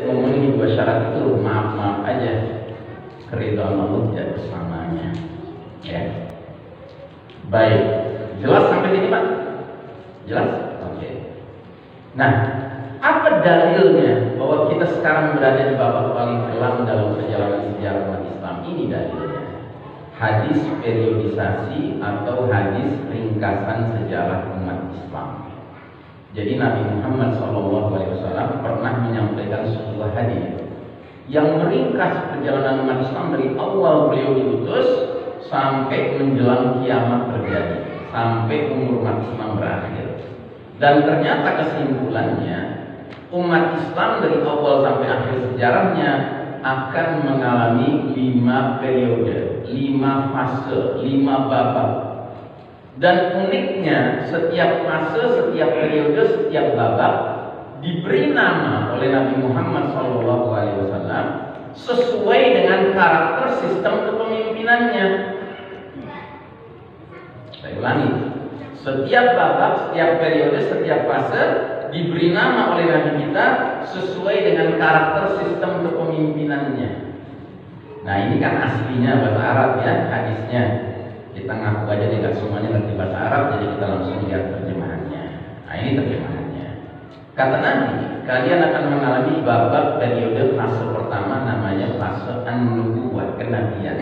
memenuhi dua syarat itu maaf aja, keridhaan Allah tidak bersamanya. Ya, baik, jelas sampai sini Pak? Jelas? Oke. Nah, apa dalilnya bahwa kita sekarang berada di babak paling kelam dalam perjalanan sejarah umat Islam? Ini dalilnya. Hadis periodisasi atau hadis ringkasan sejarah umat Islam. Jadi Nabi Muhammad SAW pernah menyampaikan sebuah hadis yang meringkas perjalanan umat Islam dari awal beliau diutus sampai menjelang kiamat terjadi, sampai umur umat Islam berakhir. Dan ternyata kesimpulannya, umat Islam dari awal sampai akhir sejarahnya akan mengalami 5 periode, 5 fase, 5 babak. Dan uniknya, setiap fase, setiap periode, setiap babak diberi nama oleh Nabi Muhammad SAW sesuai dengan karakter sistem kepemimpinannya. Saya ulangi, setiap babak, setiap periode, setiap fase diberi nama oleh Nabi kita sesuai dengan karakter sistem kepemimpinannya. Nah, ini kan aslinya bahasa Arab ya, hadisnya. Kita ngaku aja tidak semuanya ngerti bahasa Arab, jadi kita langsung lihat terjemahannya. Nah, ini terjemahannya. Kata Nabi, kalian akan mengalami babak periode fase pertama namanya fase an-nubuwah, kenabian.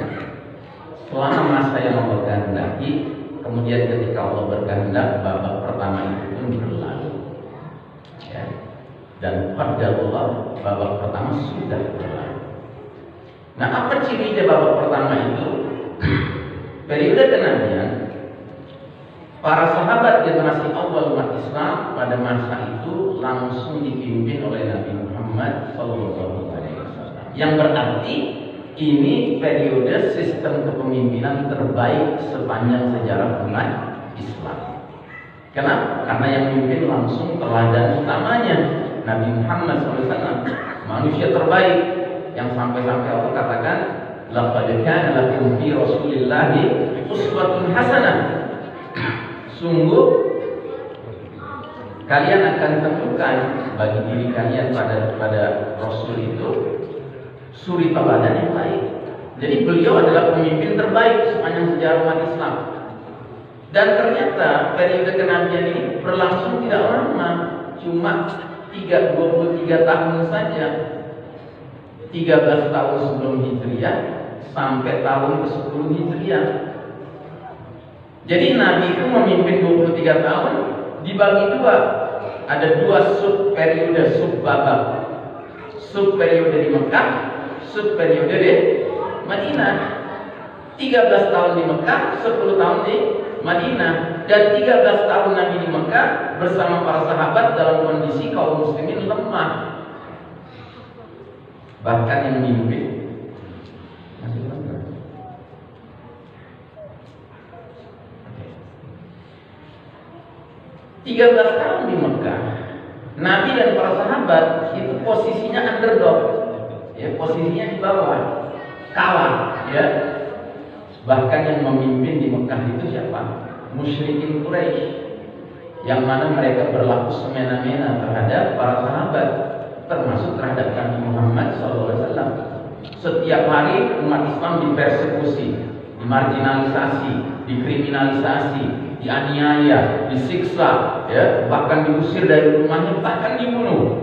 Selama masa yang Allah kehendaki, kemudian ketika Allah berkehendak, babak pertama itu pun berlalu. Ya. Dan pada Allah, babak pertama sudah berlalu. Nah, apa cirinya babak pertama itu? Periode kenabian, para sahabat generasi awal umat Islam pada masa itu langsung dipimpin oleh Nabi Muhammad SAW. Yang berarti ini periode sistem kepemimpinan terbaik sepanjang sejarah umat Islam. Kenapa? Karena yang memimpin langsung teladan utamanya Nabi Muhammad SAW, manusia terbaik yang sampai-sampai Allah katakan, laqad kana lakum fi Rasulillahi uswatun hasanah. Sungguh kalian akan temukan bagi diri kalian pada Rasul itu suri teladan yang baik. Jadi beliau adalah pemimpin terbaik sepanjang sejarah umat Islam. Dan ternyata periode kenabian ini berlangsung tidak lama, cuma 23 tahun saja. 13 tahun sebelum Hijriah sampai tahun ke-10 Hijriah. Jadi Nabi itu memimpin 23 tahun dibagi dua. Ada 2 sub periode, sub babak. Sub periode di Mekah, sub periode di Madinah. 13 tahun di Mekah, 10 tahun di Madinah. Dan 13 tahun Nabi di Mekah bersama para sahabat dalam kondisi kaum muslimin lemah. Bahkan yang memimpin masih lemah. 13 tahun di Mekah, Nabi dan para sahabat itu posisinya underdog, ya, posisinya di bawah, kalah, ya. Bahkan yang memimpin di Mekah itu siapa? Musyrikin Quraisy, yang mana mereka berlaku semena-mena terhadap para sahabat, termasuk terhadap Nabi Muhammad SAW. Setiap hari umat Islam dipersekusi, dimarginalisasi, dikriminalisasi, dianiaya, disiksa, ya, bahkan diusir dari rumahnya, bahkan dibunuh.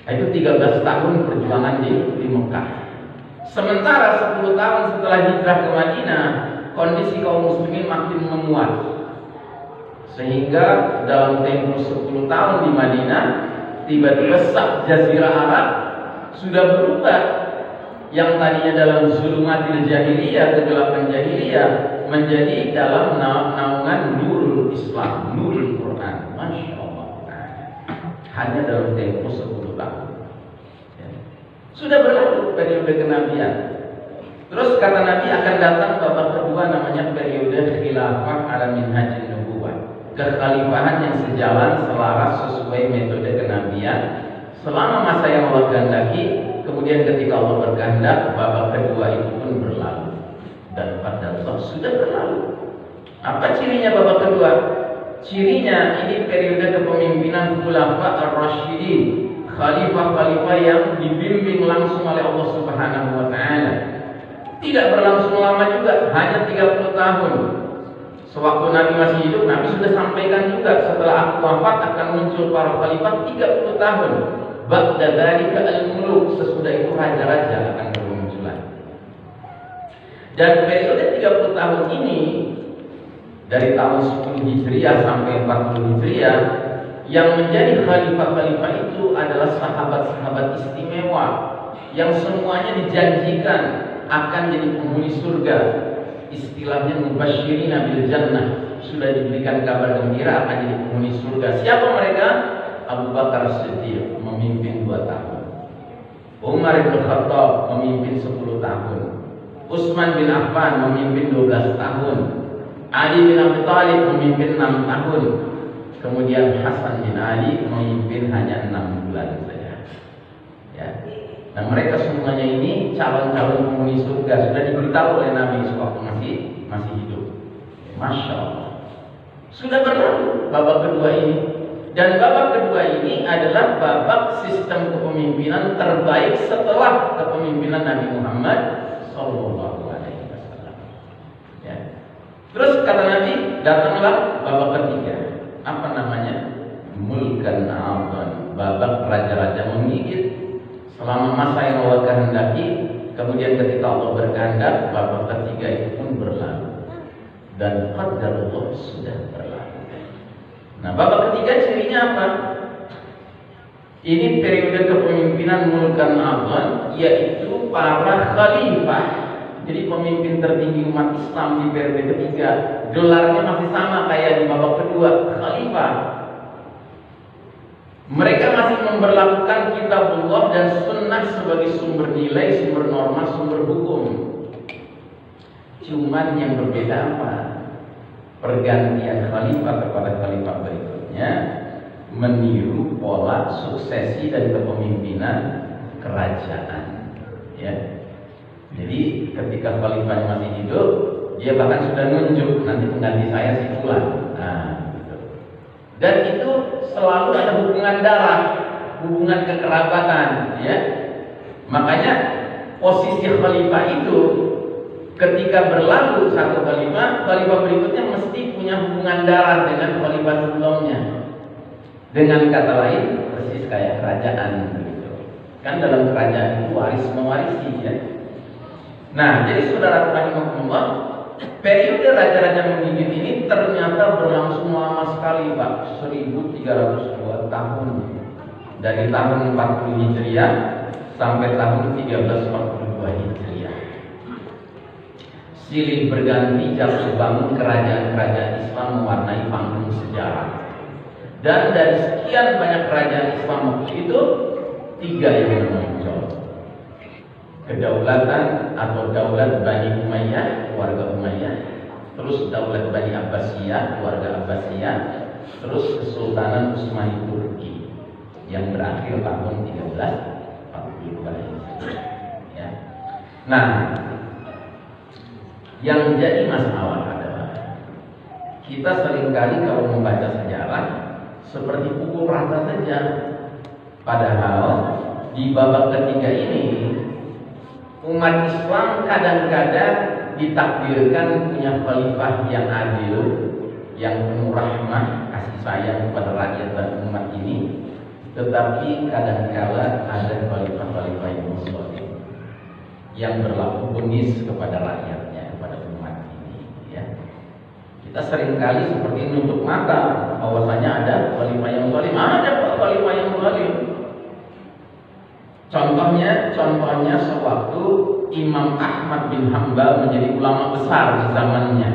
Itu 13 tahun perjuangan di Mekah. Sementara 10 tahun setelah hijrah ke Madinah, kondisi kaum muslimin makin menguat. Sehingga dalam tempo 10 tahun di Madinah, tiba-tiba sak jazirah Arab sudah berubah. Yang tadinya dalam zulumatil jahiliyah, kegelapan jahiliyah, menjadi dalam naungan nurul Islam, nurul Quran. Masya Allah. Hanya dalam tempo 10 tahun. Ya. Sudah berlalu periode kenabian. Terus kata Nabi akan datang babak kedua namanya periode khilafah ala minhajin nubuwah. Kekhalifahan yang sejalan selaras sesuai metode kenabian selama masa yang Allah kehendaki. Kemudian ketika Allah berkehendak, babak kedua itu pun berlalu. Dan pada Allah sudah berlalu. Apa cirinya babak kedua? Cirinya ini periode kepemimpinan Khulafa ar-Rasyidin, khalifah-khalifah yang dibimbing langsung oleh Allah Subhanahu wa taala. Tidak berlangsung lama juga, hanya 30 tahun. Sewaktu Nabi masih hidup, Nabi sudah sampaikan juga, setelah aku wafat akan muncul para khalifah 30 tahun. Ba'da dzalika al-muluk, sesudah itu raja-raja akan bermunculan. Dan periode 30 tahun ini, dari tahun 10 Hijriah sampai 40 Hijriah, yang menjadi khalifah-khalifah itu adalah sahabat-sahabat istimewa yang semuanya dijanjikan akan jadi penghuni surga. Istilahnya mubasysyirina bil jannah, sudah diberikan kabar gembira akan jadi penghuni surga. Siapa mereka? Abu Bakar Siddiq memimpin 2 tahun, Umar bin Khattab memimpin 10 tahun, Utsman bin Affan memimpin 12 tahun, Ali bin Abi Thalib memimpin 6 tahun, kemudian Hasan bin Ali memimpin hanya 6 bulan saja. Ya. Nah, mereka semuanya ini calon-calon penghuni surga, sudah diberitahu oleh Nabi sewaktu masih hidup. Masya Allah. Sudah berlalu babak kedua ini. Dan babak kedua ini adalah babak sistem kepemimpinan terbaik setelah kepemimpinan Nabi Muhammad Sallallahu Alaihi Wasallam. Ya. Terus kata Nabi, datanglah babak ketiga. Apa namanya? Mulkan A'adhan, babak raja-raja menggigit selama masa yang Allah kehendaki. Kemudian ketika Allah berkehendak, babak ketiga itu pun berlalu dan qadarullah sudah berlalu. Nah, babak ketiga cirinya apa? Ini periode kepemimpinan Mulkan A'adhan, yaitu para khalifah. Jadi pemimpin tertinggi umat Islam di periode ketiga, gelarnya masih sama kayak di babak kedua, khalifah. Mereka masih memberlakukan kitabullah dan sunnah sebagai sumber nilai, sumber norma, sumber hukum. Cuman yang berbeda apa? Pergantian khalifah kepada khalifah berikutnya meniru pola suksesi dan kepemimpinan kerajaan. Ya. Jadi ketika khalifahnya masih hidup, dia bahkan sudah nunjuk nanti pengganti saya si fulan. Nah, gitu. Dan itu selalu ada hubungan darah, hubungan kekerabatan, ya. Makanya posisi khalifah itu ketika berlalu satu khalifah berikutnya mesti punya hubungan darah dengan khalifah sebelumnya. Dengan kata lain, persis kayak kerajaan begitu. Kan dalam kerajaan itu waris mewarisi, ya. Nah, jadi saudara rahimahumullah, periode raja-raja menggigit ini ternyata berlangsung lama sekali, Pak. 1302 tahun. Dari tahun 40 Hijriah sampai tahun 1342 Hijriah. Silih berganti jatuh bangun kerajaan-kerajaan Islam mewarnai panggung sejarah. Dan dari sekian banyak kerajaan Islam waktu itu, 3 yang muncul. Kedaulatan atau daulat Bani Umayyah, keluarga Umayyah, terus daulat Bani Abbasiyah, keluarga Abbasiyah, terus Kesultanan Utsmani Turki yang berakhir tahun 1342 Hijriah. Ya. Nah, yang jadi masalah adalah kita seringkali kalau membaca sejarah seperti pukul rata saja. Padahal di babak ketiga ini umat Islam kadang-kadang ditakdirkan punya khalifah yang adil, yang penuh rahmah, kasih sayang kepada rakyat dan umat ini. Tetapi kadang-kala ada khalifah-khalifah yang zalim, yang berlaku bengis kepada rakyatnya, kepada umat ini, ya. Kita seringkali seperti menutup mata bahwasanya ada khalifah yang zalim, ada khalifah yang zalim. Contohnya sewaktu Imam Ahmad bin Hanbal menjadi ulama besar di zamannya.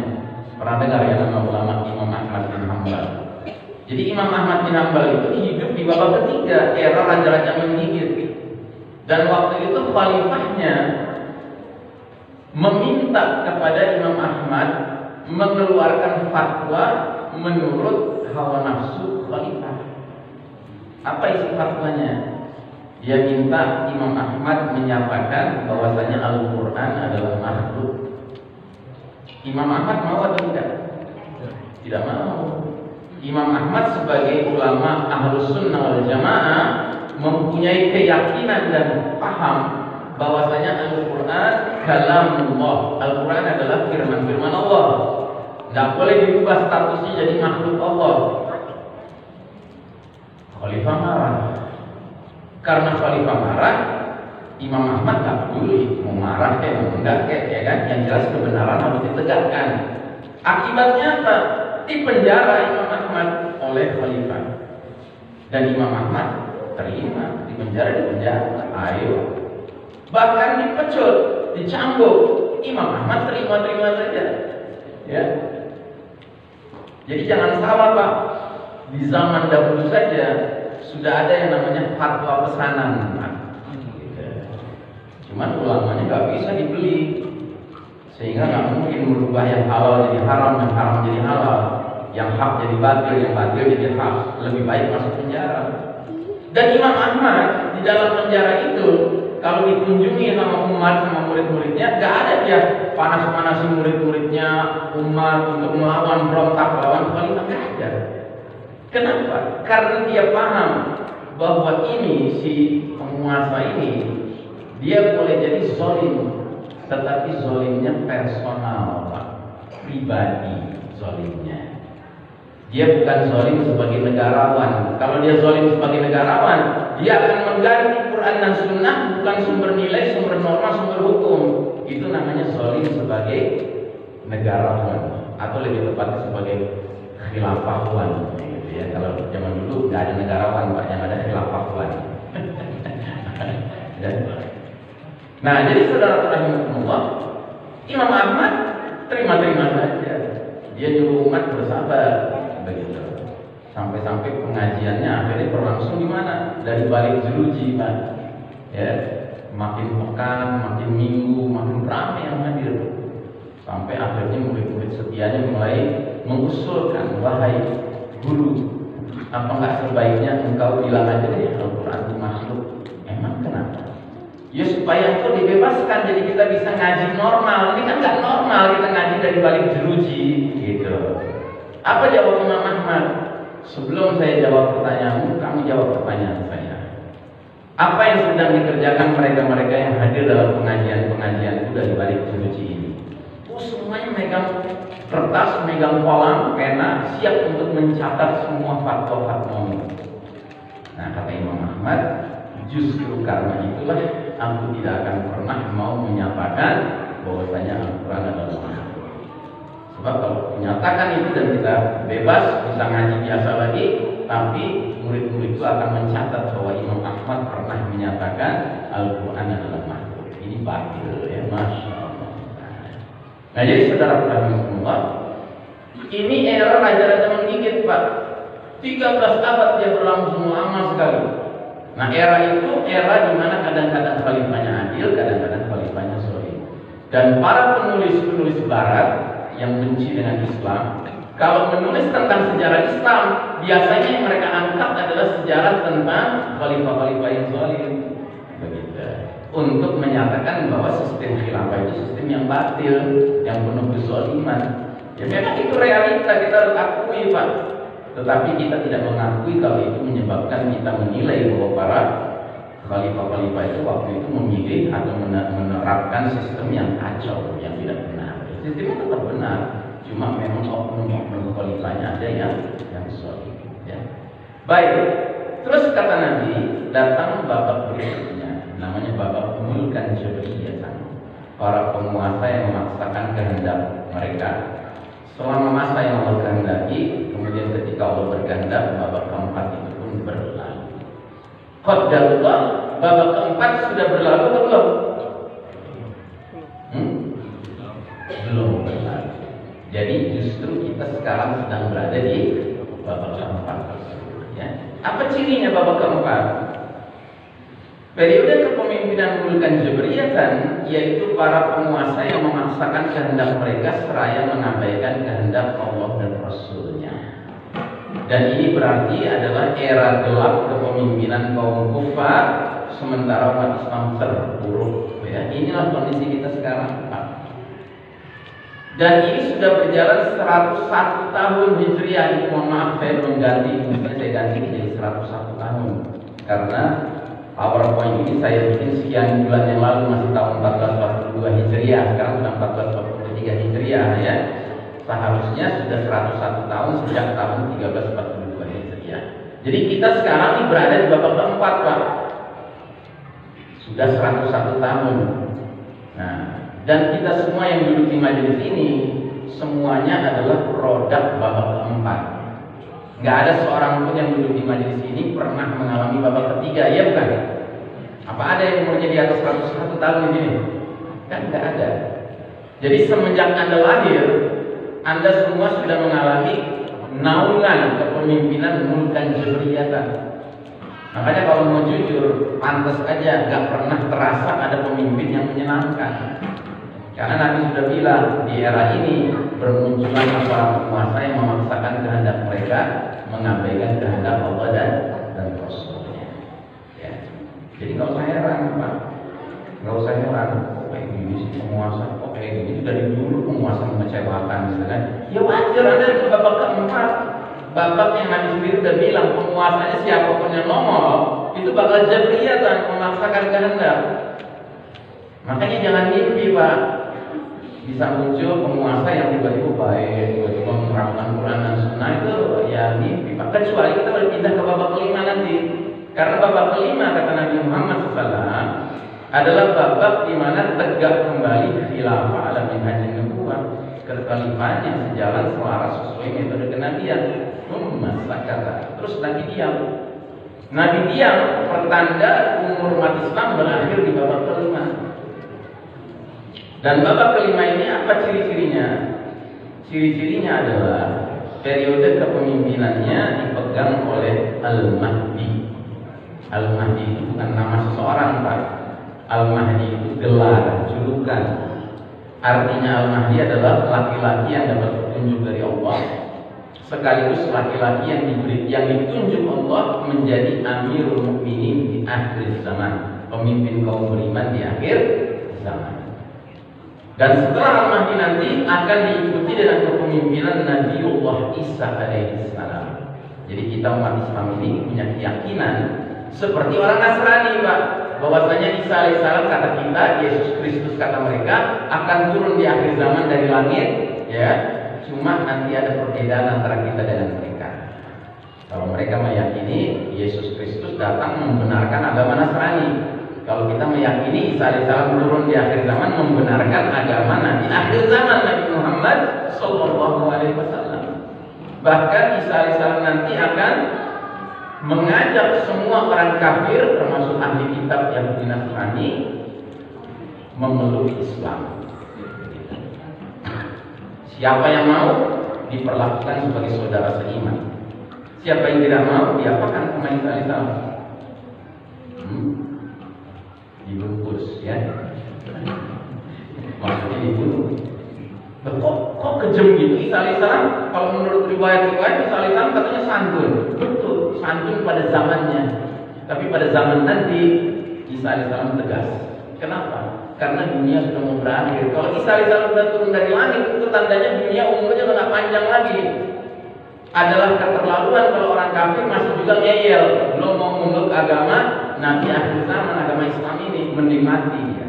Pernah dengar ya nama ulama Imam Ahmad bin Hanbal? Jadi Imam Ahmad bin Hanbal itu hidup di babak ketiga era raja-raja menggigit. Dan waktu itu khalifahnya meminta kepada Imam Ahmad mengeluarkan fatwa menurut hawa nafsu khalifah. Apa isi fatwanya? Dia minta Imam Ahmad menyatakan bahwasanya Al-Quran adalah makhluk. Imam Ahmad mau atau tidak? Tidak mau. Imam Ahmad sebagai ulama Ahlus Sunnah wal Jamaah mempunyai keyakinan dan paham bahwasanya Al-Quran kalamullah. Al-Quran adalah firman-firman Allah. Nggak boleh diubah statusnya jadi makhluk Allah. Khalifah marah. Karena Khalifah marah, Imam Ahmad nggak peduli mau marah mau enggak ya kan. Yang jelas kebenaran harus ditegakkan. Akibatnya apa? Dipenjara Imam Ahmad oleh Khalifah. Dan Imam Ahmad terima dipenjara. Ayo. Bahkan dipecut, dicambuk. Imam Ahmad terima saja. Ya. Jadi jangan salah Pak. Di zaman dahulu saja sudah ada yang namanya fatwa pesanan. Cuman ulamanya nggak bisa dibeli, sehingga nggak mungkin merubah yang halal jadi haram, yang haram jadi halal, yang hak jadi batil, yang batil jadi hak. Lebih baik masuk penjara. Dan Imam Ahmad di dalam penjara itu kalau dikunjungi sama umat, sama murid-muridnya, nggak ada dia panas-panasin murid-muridnya umat untuk melawan, berontak lawan Khalifah, nggak ada. Kenapa? Karena dia paham bahwa ini si penguasa ini dia boleh jadi zalim, tetapi zalimnya personal, Pak. Pribadi zalimnya. Dia bukan zalim sebagai negarawan. Kalau dia zalim sebagai negarawan, dia akan mengganti Quran dan Sunnah, bukan sumber nilai, sumber norma, sumber hukum. Itu namanya zalim sebagai negarawan, atau lebih tepatnya sebagai khilafawan. Ya, kalau zaman dulu nggak ada negarawan, Pak, yang ada khilafawan. Nah, jadi saudara rahimahullah, Imam Ahmad terima-terima saja. Dia nyuruh umat bersabar, begitu. Sampai-sampai pengajiannya akhirnya berlangsung di mana? Dari balik jeruji, Pak. Ya, makin pekan, makin minggu, makin ramai yang hadir. Sampai akhirnya murid-murid setianya mulai mengusulkan, wahai guru, apa nggak sebaiknya engkau bilang aja deh Al-Quran itu makhluk? Emang kenapa? Ya supaya engkau dibebaskan, jadi kita bisa ngaji normal. Ini kan nggak normal kita ngaji dari balik jeruji, gitu. Apa jawab Imam Ahmad? Sebelum saya jawab pertanyaanmu, kamu jawab pertanyaan saya. Apa yang sedang dikerjakan mereka-mereka yang hadir dalam pengajian-pengajian itu dari balik jeruji ini? Oh, semuanya megang kertas, megang kolam, pena, siap untuk mencatat semua fatwa-fatwa. Nah, kata Imam Ahmad, justru karena itulah aku tidak akan pernah mau menyatakan bahwasanya Al-Quran adalah makhluk. Sebab kalau menyatakan itu dan kita bebas bisa ngaji biasa lagi, tapi murid-murid itu akan mencatat bahwa Imam Ahmad pernah menyatakan Al-Quran adalah makhluk. Ini batil ya, Masya Allah. Nah, jadi saudara rahimahullah, ini era raja-raja menggigit, Pak. 13 abad dia berlangsung lama sekali. Nah, era itu era di mana kadang-kadang khalifahnya adil, kadang-kadang khalifahnya zalim. Dan para penulis-penulis barat yang benci dengan Islam, kalau menulis tentang sejarah Islam, biasanya yang mereka angkat adalah sejarah tentang khalifah-khalifah yang zalim. Begitu. Untuk menyatakan bahwa sistem khilafah itu sistem yang batil, yang penuh kezaliman. Ya memang itu realita, kita harus akui, Pak. Tetapi kita tidak mengakui kalau itu menyebabkan kita menilai bahwa para khalifah-khalifah itu waktu itu memilih atau menerapkan sistem yang kacau, yang tidak benar. Sistemnya tetap benar, cuma memang oknum-oknum khalifahnya ada yang zalim. Ya. Baik, terus kata Nabi, datang babak berikutnya, namanya babak mulkan jabriyatan. Para penguasa yang memaksakan kehendak mereka. Selama masa yang Allah kehendaki, kemudian ketika Allah berkehendak, babak keempat itu pun berlalu. Qadarullah, babak keempat sudah berlalu atau belum? Belum berlalu. Jadi justru kita sekarang sedang berada di babak keempat. Ya. Apa cirinya babak keempat? Periode kepemimpinan Mulkan Jabriyatan, yaitu para penguasa yang memaksakan kehendak mereka seraya mengabaikan kehendak Allah dan Rasulnya. Dan ini berarti adalah era gelap kepemimpinan kaum kufar, sementara umat Islam terpuruk. Ya, inilah kondisi kita sekarang, Pak. Dan ini sudah berjalan 101 tahun Hijriah. Mohon maaf saya belum ganti, mungkin saya ganti jadi 101 tahun. karena PowerPoint ini saya bikin sekian bulan yang lalu, masih tahun 1442 Hijriah, sekarang sudah 1443 Hijriah ya. Seharusnya sudah 101 tahun sejak tahun 1342 Hijriah. Jadi kita sekarang ini berada di babak keempat, Pak. Sudah 101 tahun. Nah, dan kita semua yang duduk di majelis ini semuanya adalah produk babak keempat. Nggak ada seorang pun yang duduk di majelis ini pernah mengalami babak ketiga, ya bukan? Apa ada yang umurnya di atas 101 tahun di sini? Kan nggak ada. Jadi semenjak Anda lahir, Anda semua sudah mengalami naungan kepemimpinan mulkan jabriyatan. Makanya kalau mau jujur, pantas aja nggak pernah terasa ada pemimpin yang menyenangkan. Karena Nabi sudah bilang di era ini bermunculan para penguasa yang memaksakan kehendak mereka, mengabaikan kehendak Allah dan Rasulnya. Ya. Jadi nggak usah heran, Pak. Nggak usah heran. Kok kayak gini sih penguasa? Kok kayak gini? Dari dulu penguasa mengecewakan, misalkan. Ya wajar, ada di babak keempat. Babak yang Nabi sendiri udah bilang penguasanya siapapun yang nongol itu bakal jabriyatan, memaksakan kehendak. Makanya jangan mimpi, Pak. Bisa muncul penguasa yang tiba-tiba baik, tiba-tiba menerapkan Quran dan Sunnah, itu ya mimpi. Kecuali kita berpindah ke babak kelima nanti. Karena babak kelima kata Nabi Muhammad SAW adalah babak di mana tegak kembali khilafah ala minhajin nubuwah, kekhalifahan yang sejalan selaras sesuai metode kenabian. Kata. Terus Nabi diam. Nabi diam pertanda umur umat Islam berakhir di babak kelima. Dan babak kelima ini apa ciri-cirinya? Ciri-cirinya adalah periode kepemimpinannya dipegang oleh Al-Mahdi. Al-Mahdi itu bukan nama seseorang, Pak. Al-Mahdi itu gelar, julukan. Artinya Al-Mahdi adalah laki-laki yang dapat petunjuk dari Allah, sekaligus laki-laki yang ditunjuk Allah menjadi Amirul Mukminin di akhir zaman, pemimpin kaum beriman di akhir zaman. Dan setelah Al-Mahdi nanti akan diikuti dengan kepemimpinan Nabiullah Isa alaihissalam. Jadi kita umat Islam ini punya keyakinan seperti orang Nasrani, Pak, bahwasanya Isa alaihissalam kata kita, Yesus Kristus kata mereka akan turun di akhir zaman dari langit, ya. Cuma nanti ada perbedaan antara kita dengan mereka. Kalau mereka meyakini Yesus Kristus datang membenarkan agama Nasrani. Kalau kita meyakini Isa alaihissalam turun di akhir zaman membenarkan agama Nabi akhir zaman Nabi Muhammad sallallahu alaihi wasallam. Bahkan Isa alaihissalam nanti akan mengajak semua orang kafir termasuk ahli kitab Yahudi Nasrani memeluk Islam. Siapa yang mau diperlakukan sebagai saudara seiman. Siapa yang tidak mau diapakan sama Isa alaihissalam? Dibungkus, ya. Maksudnya dibunuh. Kok kejam gitu Isa alaihissalam? Kalau menurut riwayat-riwayat Isa alaihissalam katanya santun. Betul, santun pada zamannya. Tapi pada zaman nanti Isa alaihissalam tegas. Kenapa? Karena dunia sudah mau berakhir. Kalau Isa alaihissalam sudah turun dari langit, itu tandanya dunia umurnya nggak panjang lagi. Adalah keterlaluan kalau orang kafir masih juga ngeyel, belum mau memeluk agama Nabi akhir zaman, agama Islam ini, mending mati ya.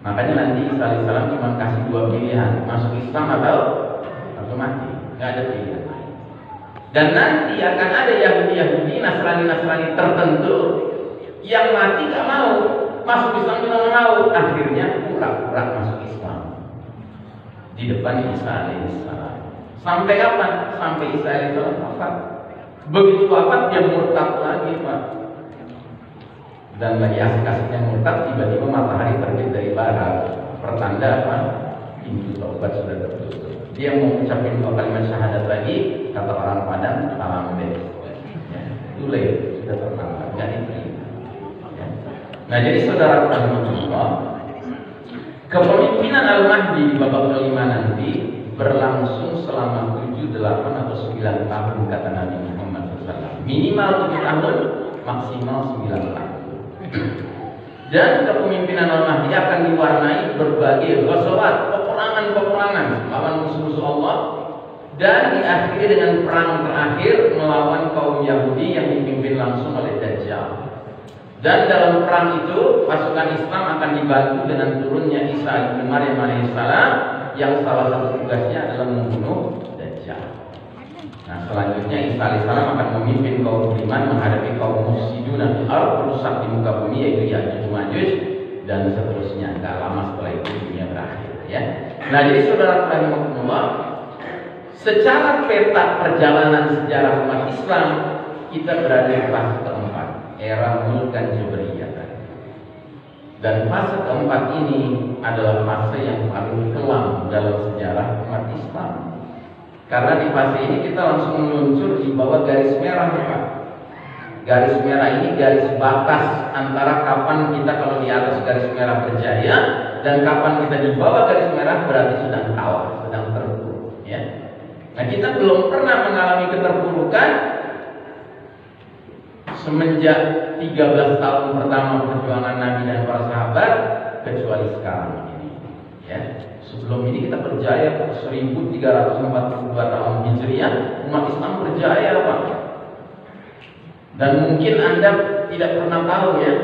Makanya nanti Isa alaihissalam cuma kasih dua pilihan, masuk Islam atau mati, nggak ada pilihan lain. Dan nanti akan ada Yahudi, Nasrani tertentu yang mati nggak mau, masuk Islam juga nggak mau, akhirnya pura-pura masuk Islam di depan Isa alaihissalam. Sampai kapan? Sampai Isa alaihissalam wafat. Begitu wafat dia murtad lagi, Pak. Dan lagi asik-asiknya murtad, tiba-tiba matahari terbit dari barat. Pertanda apa? Pintu taubat sudah tertutup. Dia mau ucapin dua kalimat syahadat lagi, kata orang Padang, salam deh. Ya, tule sudah terlambat, nggak diterima. Ya. Nah, jadi saudara rahimahullah, kepemimpinan Al-Mahdi di babak kelima nanti berlangsung selama 7, 8, atau 9 tahun kata Nabi Muhammad SAW. Minimal 7 tahun, maksimal 9 tahun. Dan kepemimpinan Al-Mahdi akan diwarnai berbagai ghazawat, peperangan melawan musuh-musuh Allah, dan diakhiri dengan perang terakhir melawan kaum Yahudi yang dipimpin langsung oleh Dajjal. Dajjal. Dan dalam perang itu pasukan Islam akan dibantu dengan turunnya Isa bin Maryam alaihissalam yang salah satu tugasnya adalah membunuh Dajjal. Nah, selanjutnya Isa alaihissalam akan memimpin kaum beriman menghadapi kaum mufsiduna fil ardh, perusak di muka bumi, yaitu Ya'juj Ma'juj dan seterusnya. Gak lama setelah itu dunia berakhir, ya. Nah, jadi saudara rahimakumullah, secara peta perjalanan sejarah umat Islam, kita berada di fase keempat, era Mulk dan Jabriyah. Dan fase keempat ini adalah fase yang paling kelam dalam sejarah umat Islam. Karena di fase ini kita langsung meluncur di bawah garis merah, Pak. Garis merah ini garis batas antara kapan kita kalau di atas garis merah berjaya dan kapan kita di bawah garis merah berarti sedang kalah, sedang terpuruk, ya. Nah, kita belum pernah mengalami keterpurukan semenjak 13 tahun pertama perjuangan Nabi dan para sahabat, kecuali sekarang ini, ya. Sebelum ini kita berjaya 1342 tahun Hijriah, umat Islam berjaya, Pak. Dan mungkin Anda tidak pernah tahu, ya,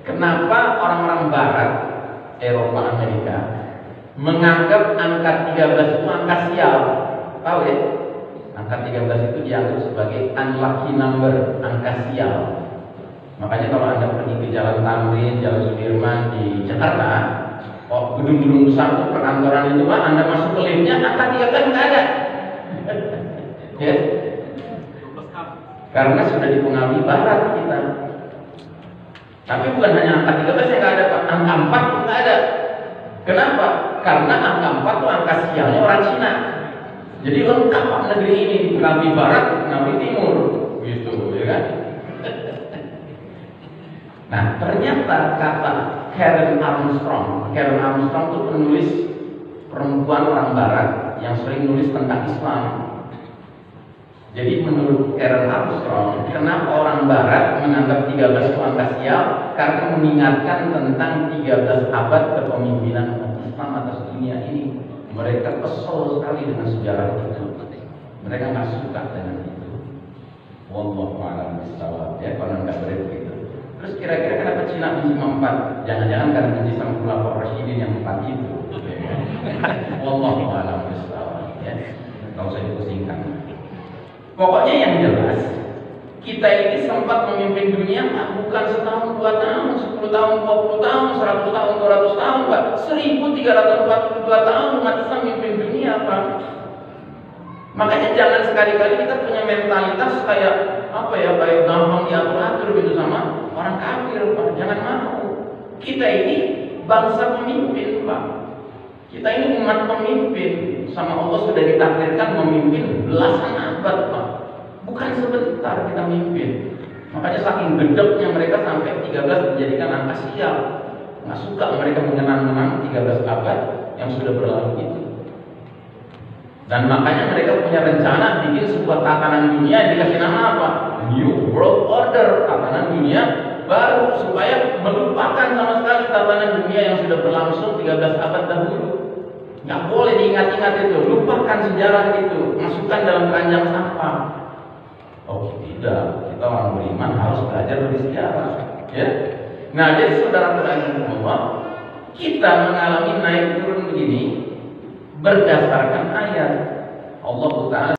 kenapa orang-orang Barat, Eropa, Amerika menganggap angka 13 itu angka sial. Tahu, ya? Angka 13 itu dianggap sebagai unlucky number, angka sial. Makanya kalau Anda pergi ke Jalan Tamrin, Jalan Sudirman di Jakarta, gedung-gedung besar itu, perkantoran itu, Pak, Anda masuk ke liftnya, angka 13 nggak ada. Ya? Karena sudah dipengaruhi Barat kita. Tapi bukan hanya angka 13 yang nggak ada, Pak. Angka 4 pun nggak ada. Kenapa? Karena angka 4 itu angka sialnya orang Cina. Jadi lengkap Pak negeri ini, dipengaruhi Barat, dipengaruhi Timur, gitu, ya kan? Nah, ternyata kata Karen Armstrong itu penulis perempuan orang Barat yang sering nulis tentang Islam. Jadi menurut Karen Armstrong, kenapa orang Barat menganggap 13 itu angka sial? Karena mengingatkan tentang 13 abad kepemimpinan umat Islam atas dunia ini. Mereka kesel sekali dengan sejarah itu. Mereka nggak suka dengan itu. Wallahu a'lam bishawab. Ya, kalau nggak boleh begitu. Terus kira-kira kenapa Cina benci sama 4? Jangan-jangan karena benci sama Khulafaur Rasyidin yang 4 itu. Wallahu a'lam bishawab. Ya, nggak usah dipusingkan. Pokoknya yang jelas, kita ini sempat memimpin dunia bukan setahun, 2 tahun, 10 tahun, 20 tahun, 100 tahun, 200 tahun, Pak. 1342 tahun umat Islam memimpin dunia, Pak. Makanya jangan sekali-kali kita punya mentalitas kayak kayak gampang diatur-atur gitu sama orang kafir, Pak. Jangan mau. Kita ini bangsa pemimpin, Pak. Kita ini umat pemimpin. Sama Allah sudah ditakdirkan memimpin belasan abad, Pak. Bukan sebentar kita mimpin. Makanya saking gedeknya mereka sampai 13 dijadikan angka sial. Nggak suka mereka mengenang 13 abad yang sudah berlalu itu. Dan makanya mereka punya rencana bikin sebuah tatanan dunia, dikasih nama apa? New World Order, tatanan dunia baru, supaya melupakan sama sekali tatanan dunia yang sudah berlangsung 13 abad dahulu. Nggak boleh diingat-ingat itu, lupakan sejarah itu, masukkan dalam keranjang sampah. Oh tidak, kita orang beriman harus belajar dari sejarah, ya. Nah, jadi saudara-saudara, kita mengalami naik turun begini berdasarkan ayat Allah Ta'ala.